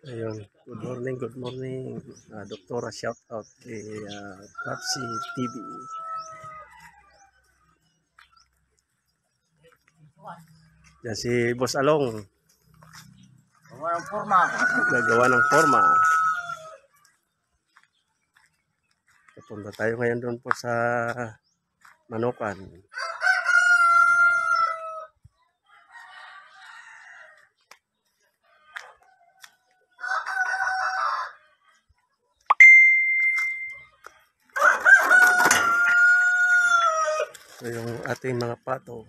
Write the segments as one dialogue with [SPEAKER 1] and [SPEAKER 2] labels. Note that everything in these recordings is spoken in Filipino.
[SPEAKER 1] Ayun, good morning, Doktora, shout out kay Papsi TV. Yan si Boss Along,
[SPEAKER 2] Gawa ng forma.
[SPEAKER 1] gagawa ng forma. Pupunta tayo ngayon doon po sa Manukan. So yung ating mga pato,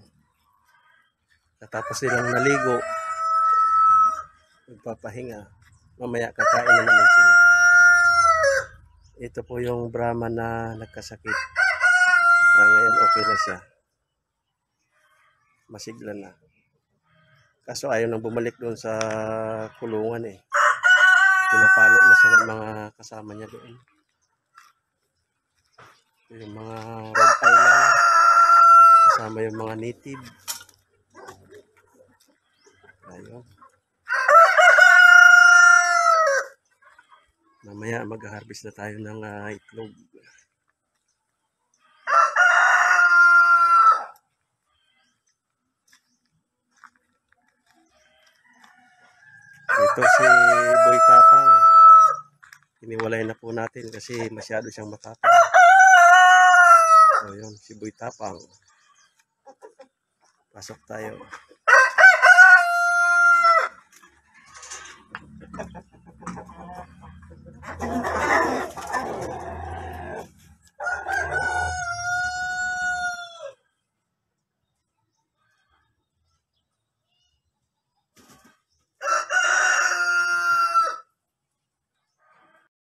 [SPEAKER 1] katapos nilang naligo, magpapahinga, mamaya kakain na naman sila. Ito po yung Brahman na nagkasakit. Ngayon okay na siya. Masigla na. Kaso ayaw nang bumalik doon sa kulungan eh. Pinapalo na siya ng mga kasama niya doon. Yung mga Rhode Island, kasama yung mga native. Ayun. Mamaya mag-harvest na tayo ng itlog. Ito si Boy Tapang. Iniwalay na po natin kasi masyado siyang matapang. So yun, si Boy Tapang. Pasok tayo.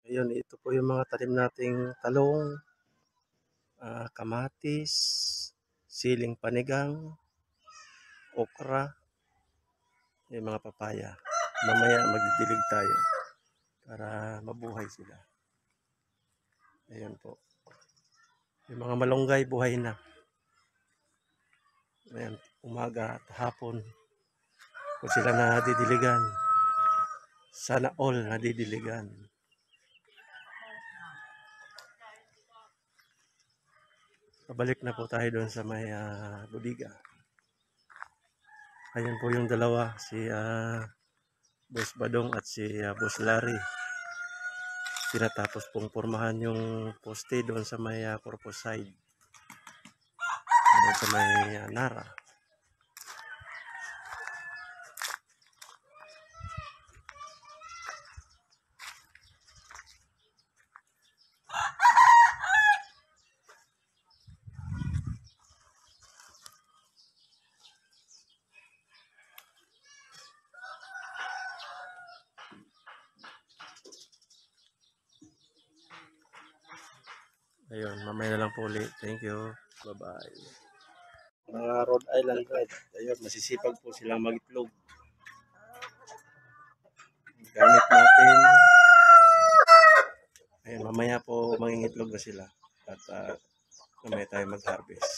[SPEAKER 1] Ayun, ito po yung mga tanim nating talong, kamatis, siling panigang, okra, yung mga papaya. Mamaya magdidilig tayo para mabuhay sila. Ayan po. Yung mga malunggay buhay na. Ayan, umaga at hapon. Kung sila nadidiligan. Sana all nadidiligan. Pabalik na po tayo doon sa may budiga. Ayan po yung dalawa, si Boss Badong at si Boss Larry. Tinatapos pong pormahan yung poste doon sa may purpose side. Doon sa may Nara. Ayun, mamaya na lang po ulit. Thank you. Bye-bye. Mga Rhode Island Red. Ayun, masisipag po silang mag-itlog. Gamit natin. Ayun, mamaya po mangingitlog na sila. At mamaya tayo mag-harvest.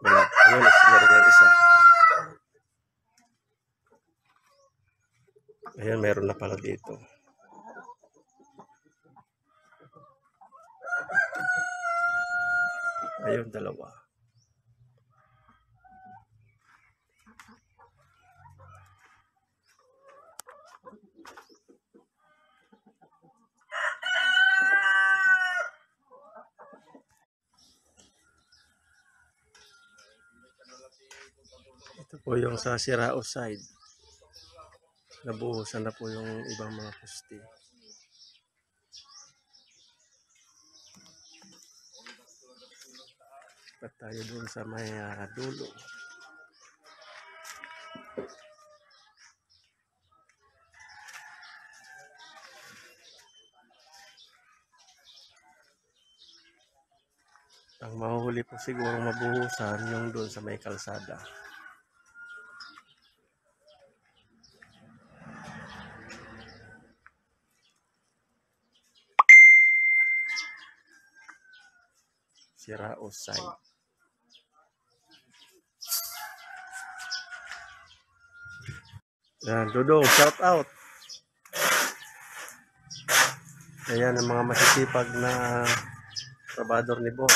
[SPEAKER 1] Wala. Ayun, meron ng isa. Ayun, meron na pala dito. Ayun, dalawa. Ito po yung sa Sirao side. Nabuhusan na po yung ibang mga pusti. At tayo doon sa may dulo. Ang mahuhuli po siguro mabuhusan yung doon sa may kalsada. Siraosay. Yan, Dudong, shout out. Ayan ang mga masisipag na trabador ni boss.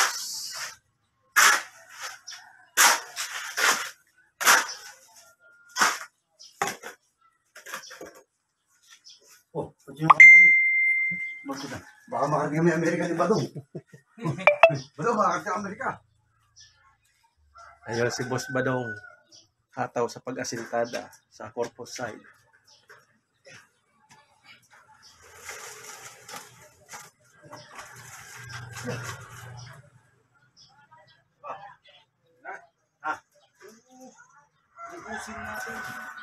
[SPEAKER 3] Oh, pati yung ano eh. Bakit na? Baka makarating kami Amerika ni Badong. Badong, makarating ka Amerika.
[SPEAKER 1] Ayun si Boss Badong. Hataw sa pag-asintada sa Corpus side.
[SPEAKER 3] Ubusin natin.